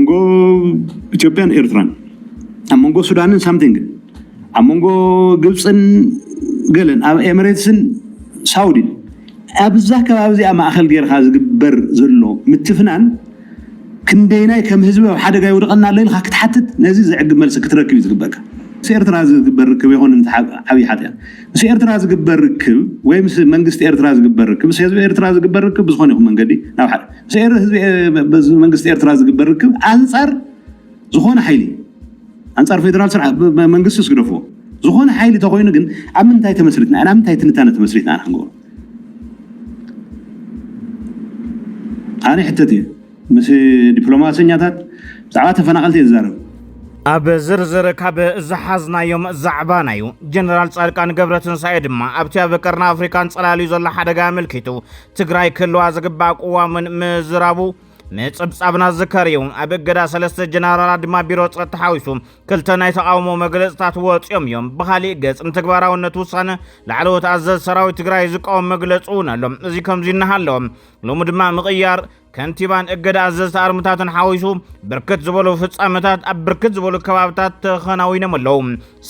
أمونغو إثيوبيان إيرتران أمونغو سودان something أمونغو قبصن قلن إماراتسن سعودي أبزح كبابزي أما أخل غير خاز قبر زلو متفنان كنديناي كم هزبه وحدا جاي ورقنا الليل خا كتحتت نزي زعق ملسك تركب يزقبك سيرتراز قبر ركب يهون انت حبي حتى سيرتراز قبر ركب ويمس منجست ايرتراز قبر ركب سيزب ايرتراز قبر ركب بزخون يخون منقدي ناو حد سير بز منجست ايرتراز قبر ركب انصار زخون حيلي انصار فيدرال سرعه منجست يسقرفو زخون حيلي تخوينو كن امنتاي تمسرتنا انا امنتاي تنتانه تمسرتنا انا نقول انا حتتي مس دبلوماسيات زعما تفناقلت يزارب أب زرزر كاب زحزنا يوم زعبانا يو جنرال صالقان قبرتن سعيد ما أبتيا بكرنا أفريكان صلالي زل حدقا ملكيتو تقراي كلو عزقباق ومن مزرابو مصبص ابنا زكريون ابغدا سلسته جنرال دما بيرو صت حاويسو كلتنا يتقاومو مغلصات وصيم يوم بخالي غص انتغباراونت وصانه لعلوت عزز سراوي تግራይ ዝቃወም መግለጹን አሎም እዚ ከምዚና ሃሎም ሎሙ ድማ ምቅያር ከንቲባን እገዳ አዘዝ አርምታትን ሓዊሱ ብርክት ዝበሉ ፍጻመታት ኣብ ብርክት ዝበሉ ከባብታት ተኸናዊነም ኣለው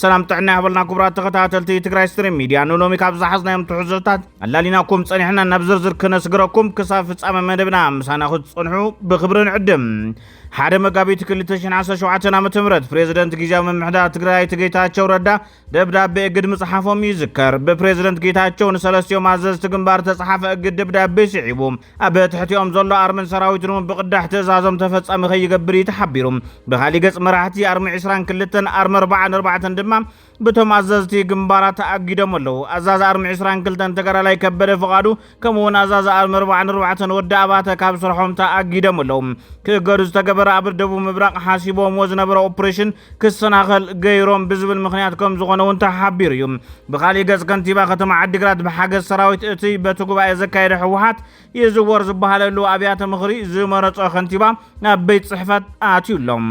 ሰላም ጥዕና ይብልና ክቡራት ተኸታተልቲ ትግራይ ስትሪም ሚድያ ኖሎሚ ካብ ዝሓዝናዮም ትሕዝቶታት ኣላሊናኩም ጸኒሕና ናብ ዝርዝር ክነስግረኩም ክሳብ ፍጻመ መደብና ምሳና ክትጽንሑ ብክብሪ ንዕድም ሓደ መጋቢት 2017 ዓመተ ምህረት ፕሬዝዳንት ጊዜያዊ መምሕዳር ትግራይ ጌታቸው ረዳ ደብዳቤ እግድ መጽሐፎም ይዝከር በፕሬዝዳንት ጌታቸው ንሰለስቲዮም አዘዝቲ ግንባር ተጻሐፈ እግድ ደብዳቤ ሲዒቡ ኣብ ትሕቲኦም ዘሎ አርመን ሰራዊት ነው በቅዳህ ተዛዘም ተፈጻመ ከይገብር ይተሐቢሩ በኻሊ ገጽ መራሕቲ አርሚ 22 አርሚ 44 ድማ በቶም አዘዝቲ ግንባራት አግደም አለው አዛዝ አርሚ 22 ተገራላይ ከበደ ፈቃዱ ከመሆን አዛዝ አርሚ 44 ወደ አባተ ካብ ስርሖም ተአግደም አለው ከገሩ ዝተገበረ ኣብ ደቡብ ምብራቅ ሓሲቦም ወዝነበረ ኦፕሬሽን ክሰናኸል ገይሮም ብዝብል ምኽንያት ከም ዝኾነውን ተሓቢሩ እዩ በኻሊ ገጽ ከንቲባ ከተማ ዓዲግራት በሓገዝ ሰራዊት እቲ በትጉባኤ ዘካየደ ህወሓት ይዝወር ዝበሃለሉ ኣብያተ ምኽሪ ዝመረጾ ከንቲባ ናብ ቤት ጽሕፈት ኣትዩሎም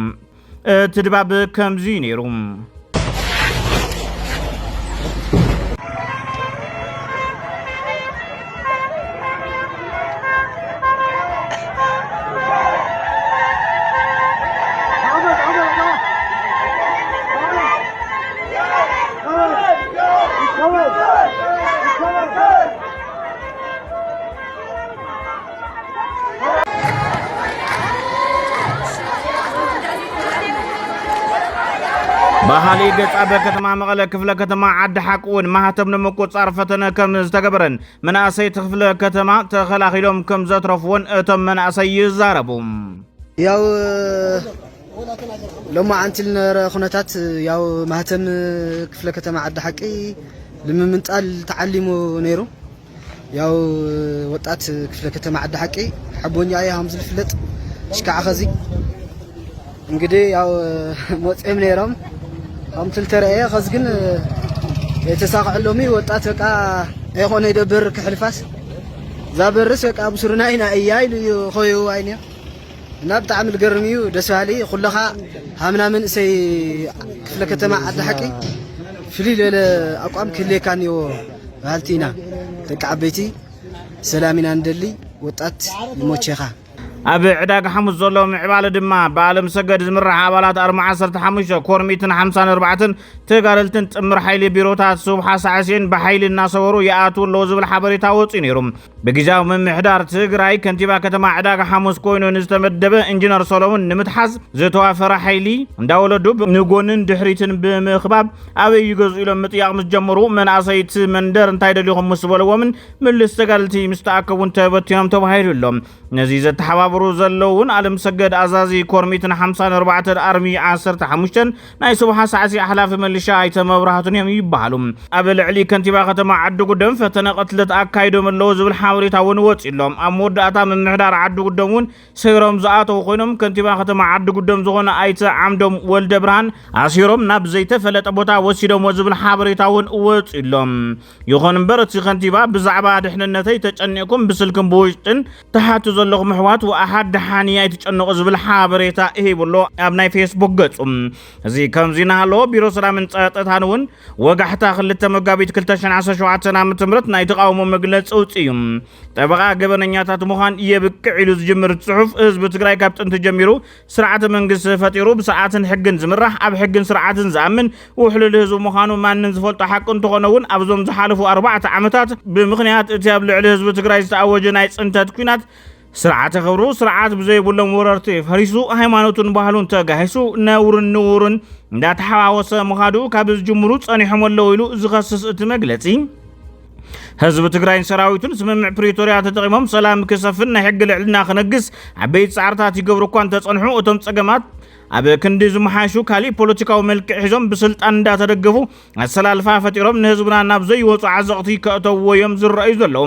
ትድባብ ከምዚ ነይሩ ባህሊ ገጻ በከተማ መቀለ ክፍለ ከተማ ዓዲ ሓቅውን ማህተም ንመቆጻር ፈተነ ከም ዝተገበረን መናእሰይ ክፍለ ከተማ ተኸላኺሎም ከም ዘትረፍዎን እቶም መናእሰይ ይዛረቡ ያው ለማ አንቲል ነረኹነታት ያው ማህተም ክፍለ ከተማ ዓዲ ሓቂ ለምምንጣል ተዓሊሙ ነይሩ ያው ወጣት ክፍለ ከተማ ዓዲ ሓቂ ሓቦኛ ያም ዝፍለጥ ሽካዓ ኸዚ እንግዲህ ያው ሞጽም ነይሮም أمثل ترى إيه خزقن يتساق علومي وطات بقى يخون يدبر كحلفاس زابرس بقى أبو سرناينا إياي خويو عينيا نبت عمل قرميو دسالي خلها همنا من سي كفلة كتما عد حكي فليل أقوام كلي كان يو هالتينا تكعبيتي سلامين عندلي وطات الموتشيخا أبي عداك حمد زلوا معبالة دما بعلم سجد زمرة عبالات 45 كورميتن 54 تقارلتن تمر حيلي بيروتات صبح ساعتين بحيل الناس ورو يأتوا اللوز بالحبري تاوتينيرم بجزاو من محدار تقراي كنتيبا كتما عداك حمد كوينو نستمدبه انجنر سولومون نمتحز زتوافر حيلي داولة دوب نقونن دحريتن بمخباب أبي يجوز إلى متياق متجمرو من عصيت من در انتايد لهم مسبولو من الاستقالتي مستعكبون تابتينهم تبهير اللهم نزيزة تحباب بروزلون علم سجد أزازي كورميتنا 54 أرمي 15 ناي صبح ساعسي أحلاف ملشا أيتم برهاتون يم يبهلم قبل علي كنتيبا ختما عدو قدام فتنا قتلت أكايدو من لوز بالحاوري تاون واتس إلهم أمود أتا من محدار عدو قدامون سيرهم زعاتو خوينهم كنتيبا ختما عدو قدام زغونا أيتا عمدهم ولد برهان عصيرهم ناب زيته فلت أبوتا وسيدهم وزب الحاوري تاون واتس إلهم يخون برتي كنتيبا بزعبا دحنا النتي تجنيكم بسلكم بوجتن تحاتو زلغ محوات ኣሓድ ሓንያ ይትጨነቁ ዝብል ሓበሬታ ይሂብሎ ኣብ ናይ ፌስቡክ ገጹ እዚ ከምዚና ሃሎ ቢሮ ሰላምን ጸጥታን እውን ወጋሕታ 2 መጋቢት 2017 ዓ.ም ናይ ተቃውሞ መግለጺ ውጽዩ ጠበቃ ገበነኛታት ምዃን የብቅዕ ኢሉ ዝጅምር ጽሑፍ ህዝቢ ትግራይ ካብ ጥንቲ ጀሚሩ ስርዓተ መንግስቲ ፈጢሩ ብሰዓትን ሕግን ዝምራሕ ኣብ ሕግን ስርዓትን ዝኣምን ውሕሉል ህዝቢ ምዃኑ ማንን ዝፈልጦ ሓቂ እንትኾነውን ኣብዞም ዝሓለፉ 4 ዓመታት ብምኽንያት እቲ ኣብ ልዕሊ ህዝቢ ትግራይ ዝተኣወጀ ናይ ጽንተት ኩናት ስርዓተ ክብሩ ስርዓት ብዘይብሎም ወረርቲ ፈሪሱ ሃይማኖቱን ባህሉን ተጋሂሱ ነውርን ንውርን እንዳተሓዋወሰ ምኻዱ ካብ ዝጅምሩ ጸኒሖም ኣለዉ ኢሉ ዝኸስስ እቲ መግለጺ ህዝቢ ትግራይን ሰራዊቱን ስምምዕ ፕሪቶሪያ ተጠቂሞም ሰላም ክሰፍን ናይ ሕጊ ልዕልና ክነግስ ዓበይቲ ጻዕርታት ይገብሩ እኳ እንተጸንሑ እቶም ጸገማት ኣብ ክንዲ ዝመሓሹ ካሊእ ፖለቲካዊ መልክዕ ሒዞም ብስልጣን እንዳተደገፉ ኣሰላልፋ ፈጢሮም ንህዝብና ናብ ዘይወፁ ዓዘቕቲ ከእተውዎ እዮም ዝረአዩ ዘለዉ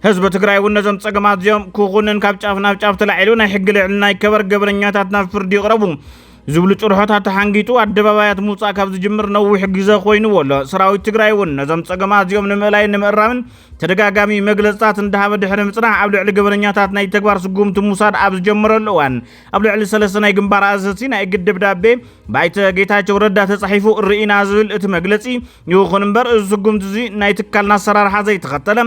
ህዝቢ ትግራይ እውን ነዞም ጸገማት እዚኦም ክኹንን ካብ ጫፍ ናብ ጫፍ ተላዒሉ ናይ ሕጊ ልዕልና ይከበር ገበነኛታት ናብ ፍርዲ ይቕረቡ ዝብሉ ጭርሖታት ተሓንጊጡ ኣደባባያት ምውፃእ ካብ ዝጅምር ነዊሕ ግዜ ኮይኑ ወሎ ሰራዊት ትግራይ እውን ነዞም ጸገማት እዚኦም ንምእላይ ንምእራምን ተደጋጋሚ መግለጽታት እንዳሃበ ድሕሪ ምጽናሕ ኣብ ልዕሊ ገበነኛታት ናይ ተግባር ስጉምቲ ሙሳድ ኣብ ዝጀመረሉ እዋን ኣብ ልዕሊ 3 ናይ ግንባር ኣዘቲ ናይ እግድ ደብዳቤ ባይተ ጌታቸው ረዳ ተጻሒፉ ርኢና ዝብል እቲ መግለጺ ይኹን እምበር እዚ ስጉምቲ እዚ ናይ ትካልና ኣሰራርሓ ዘይተኸተለ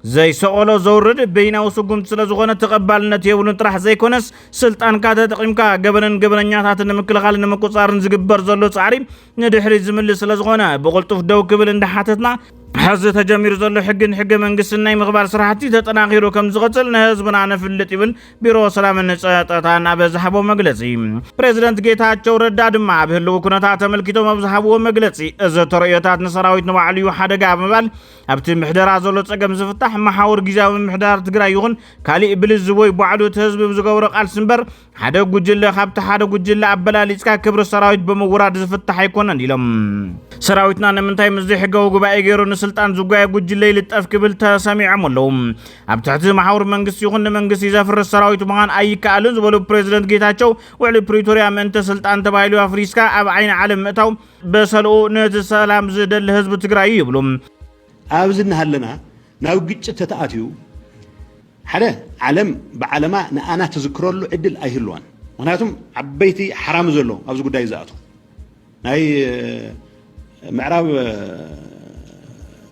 زي سؤال زورد بين وسقم تلازخونة تقبل نتيون طرح زي كونس سلطان كاتا تقيمكا قبلن هات نمكل غال نمكو صارن زقبر زلو صاري ندحري زمل سلازخونة بغلطف دو قبل اندحاتتنا حز تجمير زلو حق منقسنا مخبار سرحتي تتناغيرو كم زغتل نهزبنا نفلت يبل بيرو سلام النساتانا بزحبو مجلسي بريزيدنت ጌታቸው ረዳ ድማ በህልው ኩነታት ተመልክቶ መብዛሕብዎ መግለጺ እዚ ተርእዮታት ንሰራዊት ንባዕልዩ ሓደጋ በመባል ኣብቲ ምሕደራ ዘሎ ጸገም ዝፍታሕ መሓውር ጊዜያዊ ምሕዳር ትግራይ ይኹን ካሊእ ብልዝ ወይ ባዕሉ ህዝብ ብዝገብሮ ቃልሲ እምበር ሓደ ጉጅለ ካብቲ ሓደ ጉጅለ ኣበላሊጽካ ክብሪ ሰራዊት በመውራድ ዝፍታሕ ኣይኮነን ኢሎም ሰራዊትና ንምንታይ ምዝ ሕጋዊ ጉባኤ ገይሩ ንስልጣን ዝጓየ ጉጅለ ይልጠፍ ክብል ተሰሚዖም ኣለዉ ኣብ ትሕቲ መሓውር መንግስቲ ይኹን ንመንግስቲ ዘፍርስ ሰራዊት ምዃን ኣይከኣልን ዝበሉ ፕሬዚደንት ጌታቸው ውዕሊ ፕሪቶሪያ መንተ ስልጣን ተባሂሉ ኣፍሪስካ ኣብ ዓይኒ ዓለም ምእታው በሰልኡ ነቲ ሰላም ዝደሊ ህዝቢ ትግራይ ይብሉ ኣብዝና ሃለና ናብ ግጭት ተተኣትዩ ሓደ ዓለም ብዓለማ ንኣና ተዝክረሉ ዕድል ኣይህልዋን ምክንያቱም ዓበይቲ ሓራም ዘሎ ኣብዚ ጉዳይ ዝኣቱ ናይ ምዕራብ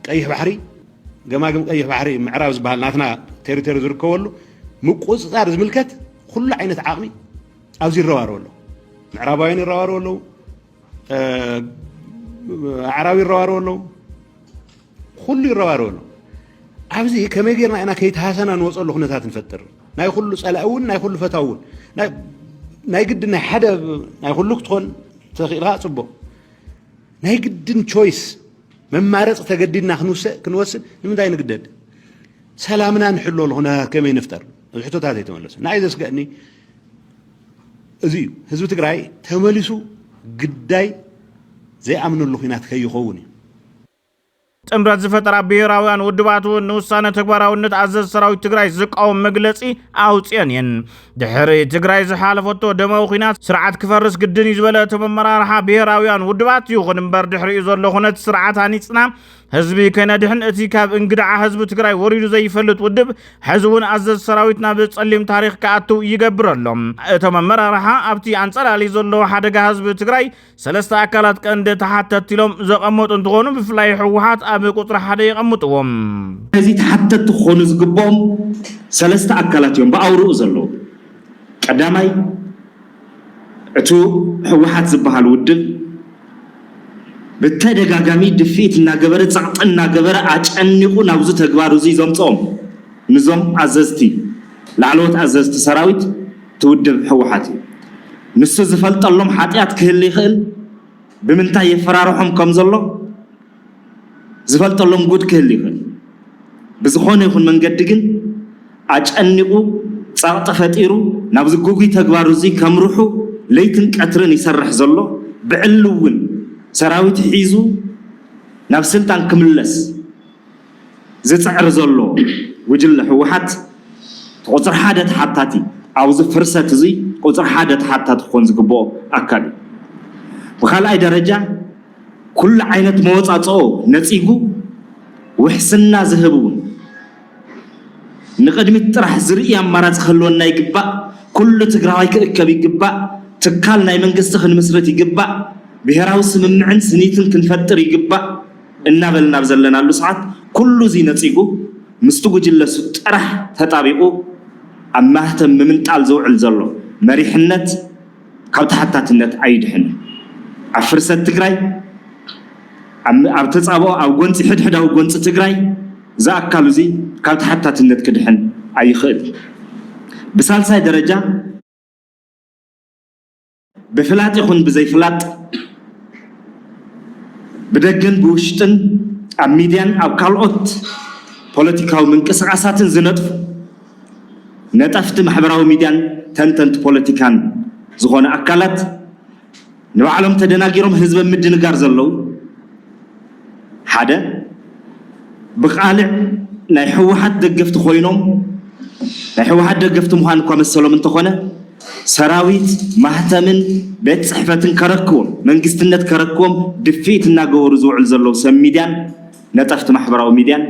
ቀይሕ ባሕሪ ገማግም ቀይሕ ባሕሪ ምዕራብ ዝበሃል ናትና ቴሪቶሪ ዝርከበሉ ምቁፅፃር ዝምልከት ኩሉ ዓይነት ዓቕሚ ኣብዚ ይረባረቡ ኣለዉ ምዕራባውያን ይረባረቡ ኣለዉ ኣዕራቢ ይረባረቡ ኣለዉ ኩሉ ይረባረቡ ኣለዉ ኣብዚ ከመይ ጌርና ኢና ከይተሃሰና ንወፀሉ ኩነታት ንፈጥር ናይ ኩሉ ፀላእ እውን ናይ ኩሉ ፈታው እውን ናይ ግድን ናይ ሓደ ናይ ኩሉ ክትኾን ተኽኢልካ ፅቡቕ ናይ ግድን ቾይስ መማረፅ ተገዲድና ክንወስድ ንምንታይ ንግደድ ሰላምና ንሕሎ ለኹነ ከመይ ንፍጠር እዚ ሕቶታት ኣይተመለሱ ንዓይ ዘስገእኒ እዚ እዩ ህዝቢ ትግራይ ተመሊሱ ግዳይ ዘይኣምነሉ ኩናት ከይኸውን እዩ ጥምረት ዝፈጠራ ብሄራውያን ውድባቱ ንውሳነ ተግባራውነት ኣዘዝ ሰራዊት ትግራይ ዝቃወም መግለጺ ኣውፅአን እየን ድሕሪ ትግራይ ዝሓለፈቶ ደማዊ ኩናት ስርዓት ክፈርስ ግድን እዩ ዝበለ ተመራርሓ ብሄራውያን ውድባት ይኹን እምበር ድሕሪኡ ዘሎ ኩነት ስርዓት ኣኒፅና ህዝቢ ከነድሕን እቲ ካብ እንግዳዓ ህዝቢ ትግራይ ወሪዱ ዘይፈልጥ ውድብ ሕዝቡን ኣዘዝ ሰራዊት ናብ ጸሊም ታሪክ ከኣቱ ይገብር ኣሎ እቶም ኣመራርሓ ኣብቲ ኣንጸላሊ ዘሎ ሓደጋ ህዝቢ ትግራይ ሰለስተ ኣካላት ቀንዲ ተሓተት ኢሎም ዘቐመጡ እንትኾኑ ብፍላይ ሕወሓት ኣብ ቁጥሪ ሓደ ይቐምጥዎም እዚ ተሓተት ክኾኑ ዝግብኦም ሰለስተ ኣካላት እዮም ብኣውርኡ ዘለዉ ቀዳማይ እቱ ሕወሓት ዝበሃል ውድብ በተደጋጋሚ ድፊት እናገበረ ጻዕጥ እናገበረ አጨንቁ ናብዙ ተግባሩ እዚ ዘምጾም ንዞም ኣዘዝቲ ላዕለዎት ኣዘዝቲ ሰራዊት ትውድብ ሕወሓት ንሱ ዝፈልጠሎም ሓጢያት ክህል ይኽእል ብምንታይ የፈራርሖም ከም ዘሎ ዝፈልጠሎም ጉድ ክህል ይኽእል ብዝኾነ ይኹን መንገዲ ግን አጨንቁ ጻዕጥ ፈጢሩ ናብዚ ጉጉይ ተግባሩ እዚ ከምርሑ ለይትን ቀትርን ይሰርሕ ዘሎ ብዕልውን ሰራዊት ሒዙ ናብ ስልጣን ክምለስ ዝጽዕር ዘሎ ውጅለ ሕወሓት ቁፅሪ ሓደ ተሓታቲ ኣብዚ ፍርሰት እዚ ቁፅሪ ሓደ ተሓታቲ ክኾን ዝግብኦ ኣካል ብኻልኣይ ደረጃ ኩሉ ዓይነት መወፃፅኦ ነፂጉ ውሕስና ዝህብ እውን نقدمت طرح زرئي أمارات خلونا يقبأ كل تقرأي كأكب يقبأ تكالنا يمنقست خن مسرت يقبأ بهراوس ممنعن سنيتن كنفتر يقبأ النابل نابزلنا اللسعات كل زينة يقو مستوجو جلسو طرح تطابقو أما اهتم من تعال زوع الزلو مريحنت كاو تحتاتنت عيدحن عفرسة تقرأي أبتصابو أو قنص حد أو قنص تقرأي زا أكالو زي كاو تحتاتنت كدحن أي خد بسالساي درجة بفلات يخون بزي فلات بدقن بوشتن أميديان أو كالوت بوليتيكاو من كسرعساتن زنطف نتفت محبراو ميديان تنتنت بوليتيكان زغون أكالات نوعلم تدناغيرهم حزب مدنغار زلو حدا بقالع ناي حوحات دقفت خوينهم ناي حوحات دقفت مخان كوا مسلو من تخونه سراويت مهتمن بيت صحفتن كركوم منقستنت كركوم دفيت ناغور زوعل زلو سم ميديان نتفت محبراو ميديان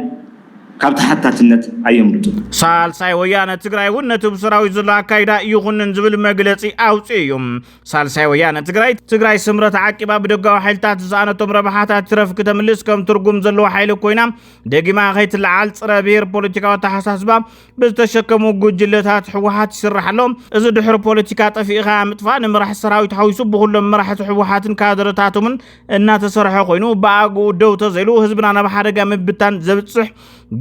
كابت حتى تنت أيام رجل. سالساي ويانا تقرأي ونتو بسراوي زلا كايدا يخونن زبل مجلسي أوتيوم سالساي ويانا تقرأي سمرة عاقبة بدقوا حيلتات زانتهم ربحاتات ترافق تملسكم ترقم زلو حيلو كوينا دقي ما غيت العال صرابير بوليتيكا وتحساسبا بستشكمو جلتات حوحات يسرح لهم إذا دحر بوليتيكا طفيقها مطفان مرح السراوي تحويسو بغلهم مرح حوحات كادرتاتهم إنها تسرحو كوينو باقو دو تزيلو هزبنا نبحارقا مبتان زبتصح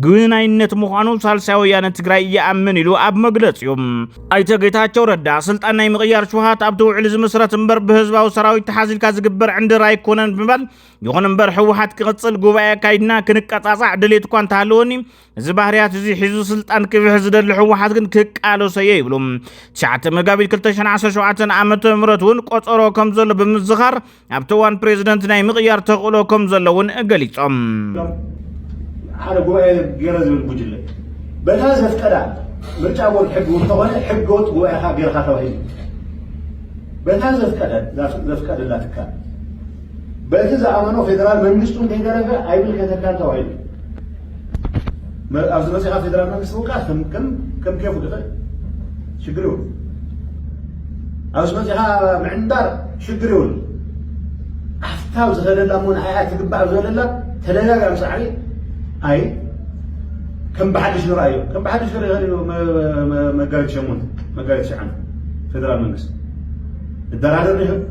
ግናይነት መሆኑ ሳልሳይ ወያነ ትግራይ ያአምን ይሉ አብ መግለጽዮም አይተገታቸው ረዳ ስልጣን ናይ ምቅያር ሹሃት አብ ተውዕል ዝመስረት እንበር በህዝባው ሰራዊት ተሓዚልካ ዝግበር ዕንድራይ ኮነን ብባል ይኹን እንበር ሕወሓት ክቅጽል ጉባኤ ካይድና ክንቀጻጻዕ ድሌት ኳን ታለወኒ እዚ ባህሪያት እዚ ሒዙ ስልጣን ክብሕ ዝደሊ ሕወሓት ግን ክቃለሰየ ይብሉም 9 መጋቢት 2017 ዓመተ ምህረቱን ቆጸሮ ከም ዘሎ ብምዝኻር አብ ተዋን ፕሬዝዳንት ናይ ምቅያር ተቕሎ ከም ዘለውን ገሊጾም على جوائل جرز بالبجلة بهذا الكلام مرجع ورد حق وطوال حق وط وأخا غير خطوه بهذا الكلام لا فكر لا تكان بهذا أمانه فدرال منجستون تهدرجة أيبل كتكان توعيد ما أفضل مسيح فدرال منجستون كات كم كيف وده شجرون أفضل مسيح معندار شجرون أفتاو زهر الله من آيات تقبع زهر الله تلاقي مسعي أي كم بحدش رأيه كم بحدش رأيه ما قالت شمون ما قالت شعن فدرال منجس الدرادر نهم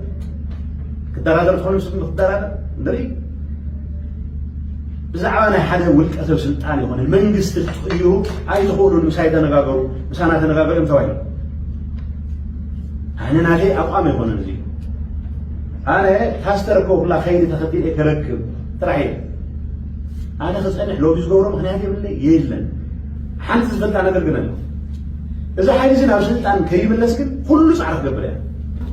الدرادر تقول مسلم الدرادر دري زعوانا حدا ولك أثر سلطان يقول المنجس تقيه أي تقولوا المسايدة نقاقروا مسانات نقاقر امتوائي أنا ناجي أقام يقول نزي أنا تاستركوا الله خيري تخطي لك ركب ترعي أنا خصني لو بيزوروا مخنياتي بالله يلن حنت زبط أنا قلقنا إذا حيزين أرسلت عن كريم اللسكن كله صعب قبله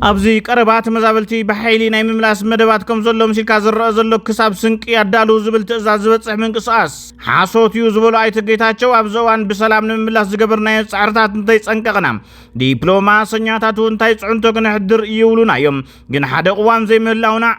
أبزي قربات مزابلتي بحيلي نايم ملاس مدبات كم زلو مشي كازر زلو كساب سنك يدالو زبل تأزاز زبط صح من قصاص حاسوت يوزبلو أي تقيتاتشو أبزوان بسلام نملاس زقبرنا يتسعرتات نتايت سنكغنام ديبلوماسياتاتو نتايت عنتو كنحدر يولونا يوم جن حدا قوام زي ملاونا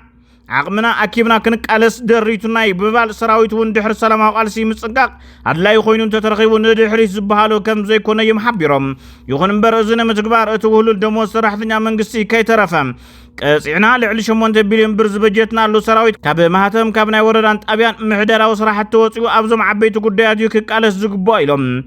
عقمنا أكيبنا كنك ألس دريتنا ببال سراويت وندحر سلام وقالسي مصقاق أدلا يخوينون تترخيب وندحري زبهالو كم زي كونا يمحبيرهم يخون مبرزنا متقبار اتوهلو الدمو سراحتنا منقسي كي ترفهم كسعنا لعلي شمون تبيلين برز بجيتنا لو سراويت كاب مهاتم كابنا وردان أبيان محدارا وصراحة توصيو أبزم عبيتو قديات يكك ألس زقبايلهم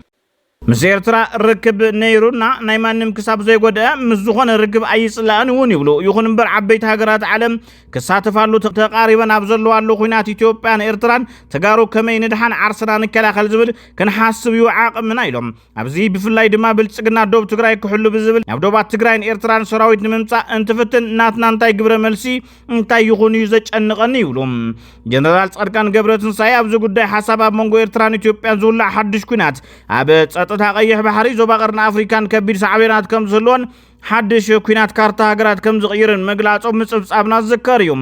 مسيرترا ركب نيرونا نايمانم كساب زي قد مزخون ركب أي سلان ونيبلو يخون بر عبيت هاجرات عالم كساتفالو تقاربا أبزلو على خوينات إثيوبيا إيرتران تجارو كمين دحان عرسنا نكلا خالزبل كان حاسب يعاق من أيلهم أبزي بفلاي دما بالسجنا دوب تجراي كحلو بزبل دوبات تجراين إيرتران سراويت نمنصا انتفتن ناتنا انتاي قبر ملسي انتاي يخون يزج أنغني يولهم جنرال صاركان قبرتن ساي أبزو قد حساب مونغو إيرتران إثيوبيا زولا حدش كوينات أبت تقيح بحري زوبا قرن أفريكان كبير سعبينات كم زلون ሓድሽ ኩናት ካርታ ሃገራት ከም ዝቕይርን መግላጾም ምጽብጻብና ዝዝከር እዩ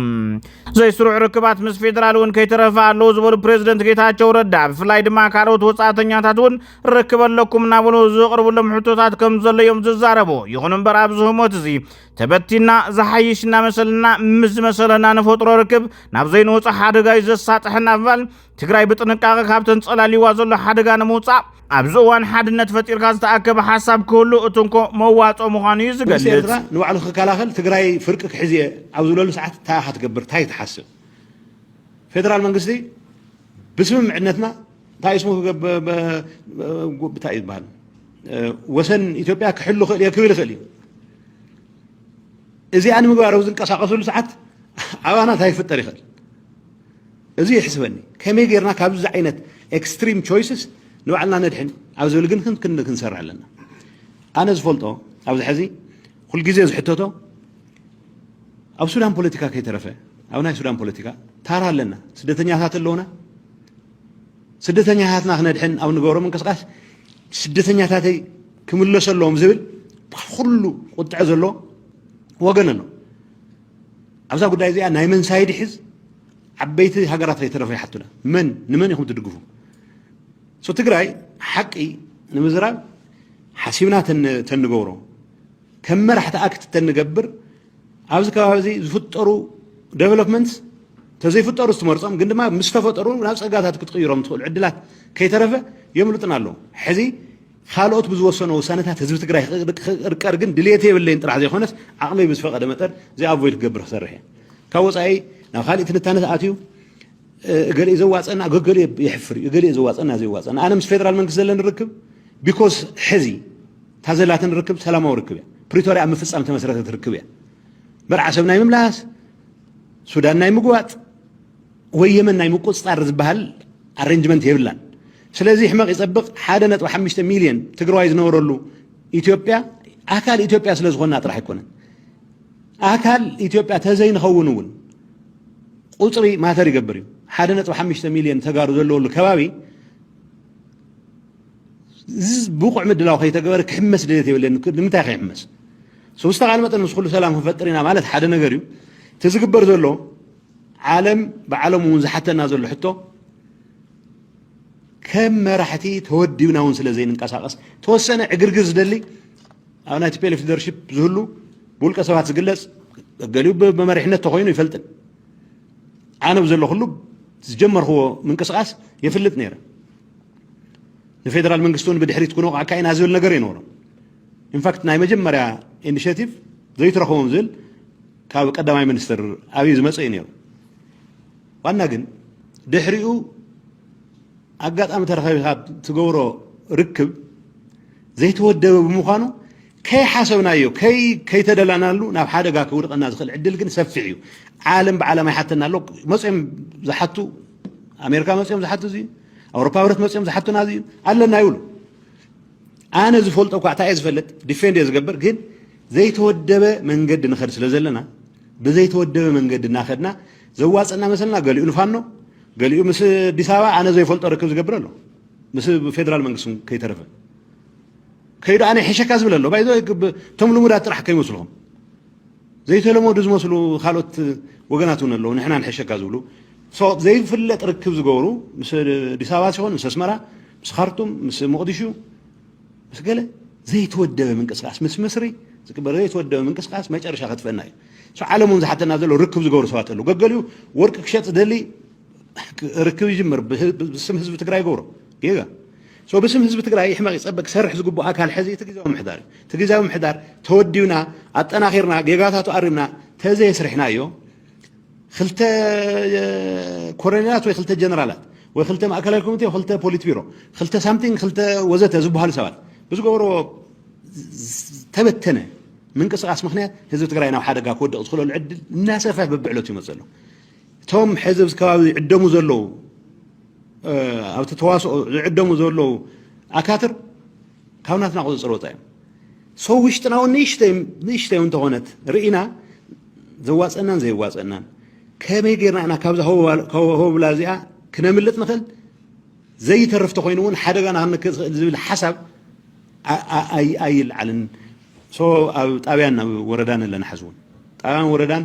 ዘይ ስሩዕ ርክባት ምስ ፌደራል እውን ከይተረፈ ኣለዉ ዝበሉ ፕሬዚደንት ጌታቸው ረዳ ብፍላይ ድማ ካልኦት ወጻእተኛታት እውን ርክበለኩም እናበሉ ዝቕርብሎም ሕቶታት ከም ዘለዮም ዝዛረቡ ይኹን እምበር ኣብዚ ህሞት እዚ ተበቲና ዝሓይሽና መሰልና ምስ መሰለና ንፈጥሮ ርክብ ናብ ዘይንወፅእ ሓደጋ እዩ ዘሳጥሕና ብባል ትግራይ ብጥንቃቐ ካብተን ጸላሊዋ ዘሎ ሓደጋ ንምውፃእ ኣብዚ እዋን ሓድነት ፈጢርካ ዝተኣከበ ሓሳብ ክህሉ እትንኮ መዋጾ ምዃኑ እዩ ዝገልጽ ንባዕሉ ክከላኸል ትግራይ ፍርቂ ክሕዝየ ኣብ ዝብለሉ ሰዓት እንታይ ኢኻ ትገብር እንታይ ትሓስብ ፌደራል መንግስቲ ብስምምዕነትና እንታይ ስሙ እንታይ ይበሃል ወሰን ኢትዮጵያ ክሕሉ ክብል ይኽእል እዩ እዚኣ ንምግባር ኣብ ዝንቀሳቐስሉ ሰዓት ዓባና እንታይ ይፍጠር ይኽእል እዚ ይሕስበኒ ከመይ ጌርና ካብዚ ዓይነት ኤክስትሪም ቾይስስ ንባዕልና ነድሕን ኣብ ዝብል ግን ክንሰርሕ ኣለና ኣነ ዝፈልጦ ኣብዚ ሕዚ ኩልግዜ ዝሕተቶ ኣብ ሱዳን ፖለቲካ ከይተረፈ ኣብ ናይ ሱዳን ፖለቲካ ታራ ኣለና ስደተኛታት ኣለውና ስደተኛታትና ክነድሕን ኣብ ንገብሮ ምንቅስቃስ ስደተኛታተይ ክምለሱ ኣለዎም ዝብል ኩሉ ቁጥዕ ዘሎ ወገን ኣሎ ኣብዛ ጉዳይ እዚኣ ናይ መን ሳይድ ይሕዝ ዓበይቲ ሃገራት ከይተረፈ ይሓቱና ንመን ኢኹም ትድግፉ ትግራይ ሓቂ ንምዝራብ ሓሲብና ተንገብሮ ከም መራሕቲ ኣክት ተንገብር ኣብዚ ከባቢ እዚ ዝፍጠሩ ዴቨሎፕመንትስ ተዘይፍጠሩ ዝተመርፆም ግን ድማ ምስ ተፈጠሩ ናብ ፀጋታት ክትቕይሮም ትኽእሉ ዕድላት ከይተረፈ የምልጡና ኣለዉ ሕዚ ካልኦት ብዝወሰኑ ውሳነታት ህዝቢ ትግራይ ክርቀር ግን ድሌት የብለይን ጥራሕ ዘይኮነስ ዓቕመይ ብዝፈቐደ መጠን ዘይኣቮይድ ክገብር ክሰርሕ እየ ካብ ወፃኢ ናብ ካልእ ትንታነ ተኣትዩ ገሌ ዘዋፀና ገሌ ይሕፍር እዩ ገሌ ዘዋፀና ዘይዋፀና ኣነ ምስ ፌደራል መንግስቲ ዘለና ንርክብ ቢኮዝ ሕዚ ታዘላትን ንርክብ ሰላማዊ ርክብ እያ ፕሪቶሪያ ኣብ ምፍፃም ተመስረተት ርክብ እያ መርዓ ሰብ ናይ ምምላስ ሱዳን ናይ ምግዋጥ ወይ የመን ናይ ምቁፅጣር ዝበሃል ኣሬንጅመንት የብላን ስለዚ ሕመቕ ይፀብቕ 1.5 ሚልዮን ትግራዋይ ዝነበረሉ ኢትዮጵያ ኣካል ኢትዮጵያ ስለ ዝኾንና ጥራሕ ኣይኮነን ኣካል ኢትዮጵያ ተዘይንኸውን እውን ቁፅሪ ማተር ይገብር እዩ 1.5 ሚልዮን ተጋሩ ዘለወሉ ከባቢ ብቑዕ ምድላው ከይተገበረ ክሕመስ ድሌት የብለን ንምንታይ ከይሕመስ ብዝተኻለ መጠን ምስ ኩሉ ሰላም ክንፈጥር ኢና ማለት ሓደ ነገር እዩ ትዝግበር ዘሎ ዓለም ብዓለም እውን ዝሓተና ዘሎ ሕቶ ከም መራሕቲ ተወዲብና እውን ስለ ዘይንንቀሳቐስ ተወሰነ ዕግርግር ዝደሊ ኣብ ናይ ቲፒኤልኤፍ ሊደርሺፕ ዝህሉ ብውልቀ ሰባት ዝግለጽ ገሊኡ ብመሪሕነት ተኮይኑ ይፈልጥን ኣነ ብዘሎ ኩሉ ዝጀመርኽዎ ምንቅስቃስ የፍልጥ ነይረ ንፌደራል መንግስቲ እውን ብድሕሪት ክንወቕዓካ ኢና ዝብል ነገር ይነበሮ ኢንፋክት ናይ መጀመርያ ኢኒሽቲቭ ዘይትረኽቦም ዝብል ካብ ቀዳማይ ሚኒስትር ኣብይ ዝመፀ እዩ ነይሩ ዋና ግን ድሕሪኡ ኣጋጣሚ ተረኸቢካ ትገብሮ ርክብ ዘይተወደበ ብምዃኑ ከይሓሰብናዮ ከይተደላናሉ ናብ ሓደጋ ክውድቐና ዝኽእል ዕድል ግን ሰፊሕ እዩ ዓለም ብዓለም ኣይሓተና ኣሎ መፅኦም ዝሓቱ ኣሜሪካ መፅኦም ዝሓቱ እዚ ኣውሮፓ ህብረት መፅኦም ዝሓቱና እዚ ኣለና ይብሉ ኣነ ዝፈልጦ እኳ እንታይ እየ ዝፈልጥ ዲፌንድ እየ ዝገብር ግን ዘይተወደበ መንገዲ ንኸድ ስለ ዘለና ብዘይተወደበ መንገዲ እናኸድና ዘዋፅና መሰልና ገሊኡ ንፋኖ ገሊኡ ምስ ኣዲስ ኣበባ ኣነ ዘይፈልጦ ርክብ ዝገብር ኣሎ ምስ ፌደራል መንግስቲ ከይተረፈ ከይዱ ኣነ ሕሸካ ዝብል ኣሎ ባይዞ እቶም ልሙዳት ጥራሕ ከይመስልኹም ዘይተለመዱ ዝመስሉ ካልኦት ወገናት እውን ኣለዉ ንሕና ንሕሸካ ዝብሉ ዘይፍለጥ ርክብ ዝገብሩ ምስ ኣዲስ ኣበባ ሲሆን ምስ ኣስመራ ምስ ካርቱም ምስ መቕዲሹ ምስ ገለ ዘይተወደበ ምንቅስቃስ ምስ ምስሪ ዝግበር ዘይተወደበ ምንቅስቃስ መጨረሻ ከጥፈና እዩ ዓለም እውን ዝሓተና ዘሎ ርክብ ዝገብሩ ሰባት ኣለዉ ገገሊኡ ወርቂ ክሸጥ ዝደሊ ርክብ ይጅምር ብስም ህዝቢ ትግራይ ገብሮ ጌጋ باسم حزب تግራይ يحمق يصبق سرح زغبو اكل حزي تجزاو محدار توديونا اطناخيرنا جيغاتاتو ارمنا تزي يسرحنايو خلته كورنيلات وي خلته جنرالات وي خلته ماكل الكوميتي وخلته بوليت بيرو خلته سامثينغ خلته وزته زبحال سبال بزغورو تبتنه من قصاص مخنيات حزب تግራይ ናብ ሓደጋ ክወድቕ ዝኽእለሉ ዕድል እናሰፍሕ በብዕለቱ ይመጽሉ ቶም ሕዝብ ከባቢ ዕደሙ ዘለው ኣብ ተዋስኦ ዝዕደሙ ዘለው ኣካትር ካብናትና ቁፅር ወፃዮም ሰው ውሽጥና ንእሽተይ እንተኾነት ርኢና ዘዋፀናን ዘይዋፀናን ከመይ ጌርና ኢና ካብዛ ሆብላ እዚኣ ክነምልጥ ንኽእል ዘይተረፍ ተኮይኑ እውን ሓደጋ ንኽእል ዝብል ሓሳብ ኣይልዓልን ጣብያን ወረዳን ለና حزون ጣብያን ወረዳን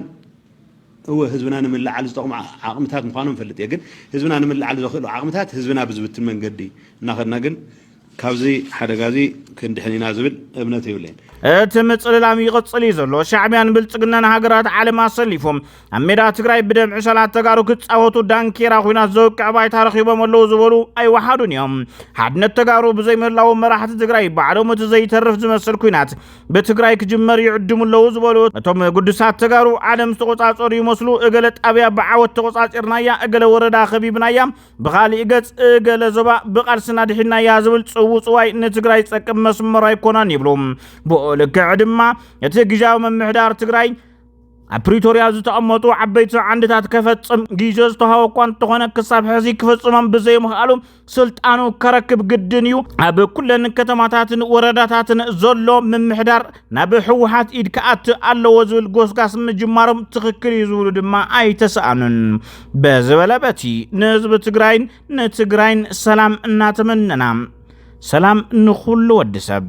هو ህዝብና ንምልዓል ዝጠቕሙ ዓቕምታት ምዃኖም ፈልጥ ግን ህዝብና ንምልዓል ዘኽእሉ ዓቕምታት ህዝብና ብዝብትን መንገዲ እናኸድና ግን ካብዚ ሓደጋዚ ክንድሕኒና ዝብል እምነት ይብለን እቲ ምጽልላም ይቕጽል ዘሎ ሻዕብያን ብልጽግናን ሃገራት ዓለም ኣሰሊፎም ኣብ ሜዳ ትግራይ ብደም ዕሸላት ተጋሩ ክጻወቱ ዳንኪራ ኩናት ዘውቅዕ ባይታ ረኺቦም ኣለዉ ዝበሉ ኣይወሓዱን እዮም ሓድነት ተጋሩ ብዘይምህላው መራሕቲ ትግራይ ባዕዶም እቲ ዘይተርፍ ዝመስል ኩናት ብትግራይ ክጅመር ይዕድሙ ኣለዉ ዝበሉ እቶም ጉዱሳት ተጋሩ ዓለም ዝተቆጻጸሩ ይመስሉ እገለ ጣብያ ብዓወት ተቆጻጺርናያ እገለ ወረዳ ኸቢብናያ ብኻሊእ ገጽ እገለ ዞባ ብቓልስና ድሒናያ ዝብል ጽውጽዋይ ንትግራይ ጸቅም መስመር ኣይኮናን ይብሎም ልክዕ ድማ እቲ ግዜያዊ ምምሕዳር ትግራይ ኣብ ፕሪቶሪያ ዝተቐመጡ ዓበይቲ ዓንድታት ከፈጽም ግዜ ዝተሃወ እኳ እንተኾነ ክሳብ ሕዚ ክፈጽሞም ብዘይምኽኣሉ ስልጣኑ ከረክብ ግድን እዩ ኣብ ኩለን ከተማታትን ወረዳታትን ዘሎ ምምሕዳር ናብ ሕወሓት ኢድ ከኣቲ ኣለዎ ዝብል ጎስጋስ ምጅማሮም ትኽክል እዩ ዝብሉ ድማ ኣይተሰኣኑን በዝበለ በቲ ንህዝቢ ትግራይን ንትግራይን ሰላም እናተመነና ሰላም ንኹሉ ወዲ ሰብ